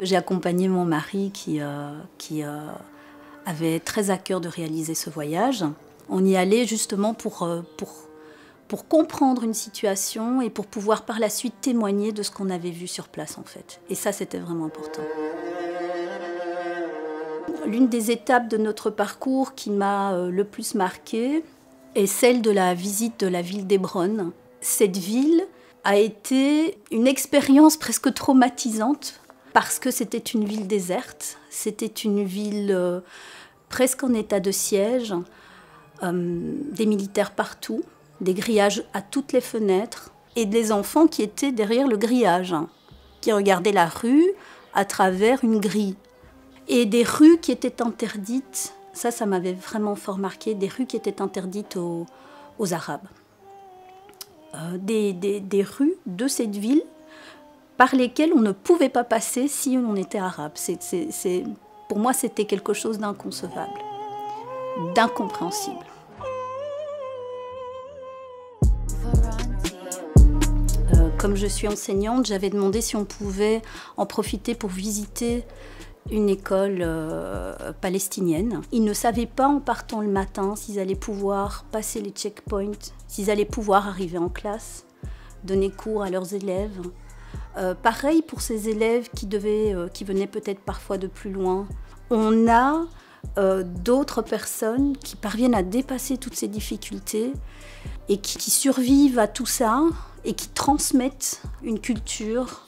J'ai accompagné mon mari qui avait très à cœur de réaliser ce voyage. On y allait justement pour comprendre une situation et pour pouvoir par la suite témoigner de ce qu'on avait vu sur place en fait. Et ça, c'était vraiment important. L'une des étapes de notre parcours qui m'a le plus marquée est celle de la visite de la ville d'Hébron. Cette ville a été une expérience presque traumatisante parce que c'était une ville déserte, c'était une ville presque en état de siège, des militaires partout, des grillages à toutes les fenêtres et des enfants qui étaient derrière le grillage, qui regardaient la rue à travers une grille. Et des rues qui étaient interdites, ça m'avait vraiment fort marqué, des rues qui étaient interdites aux Arabes. Des rues de cette ville par lesquelles on ne pouvait pas passer si on était arabe. Pour moi, c'était quelque chose d'inconcevable, d'incompréhensible. Comme je suis enseignante, j'avais demandé si on pouvait en profiter pour visiter une école palestinienne. Ils ne savaient pas en partant le matin s'ils allaient pouvoir passer les checkpoints, s'ils allaient pouvoir arriver en classe, donner cours à leurs élèves. Pareil pour ces élèves qui venaient peut-être parfois de plus loin. On a d'autres personnes qui parviennent à dépasser toutes ces difficultés et qui survivent à tout ça et qui transmettent une culture,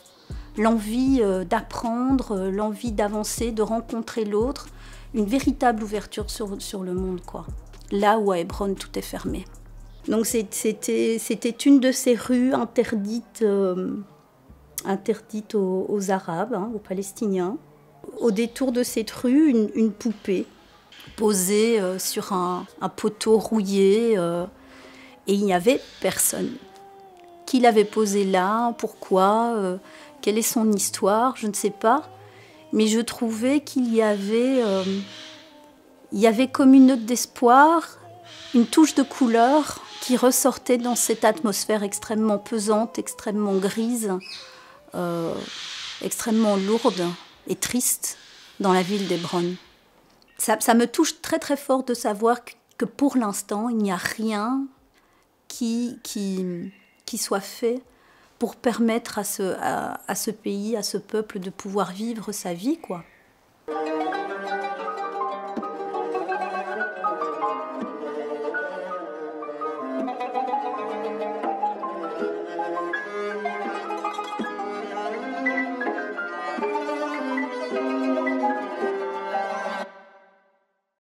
l'envie d'apprendre, l'envie d'avancer, de rencontrer l'autre, une véritable ouverture sur le monde, quoi. Là où à Hébron, tout est fermé. Donc c'était une de ces rues interdites aux Arabes, aux Palestiniens. Au détour de cette rue, une poupée posée sur un poteau rouillé et il n'y avait personne. Qui l'avait posée là, pourquoi, quelle est son histoire, je ne sais pas. Mais je trouvais qu'il y avait comme une note d'espoir, une touche de couleur qui ressortait dans cette atmosphère extrêmement pesante, extrêmement grise, extrêmement lourde et triste dans la ville d'Hébron. Ça me touche très très fort de savoir que pour l'instant, il n'y a rien qui soit fait pour permettre à ce pays, à ce peuple de pouvoir vivre sa vie, quoi.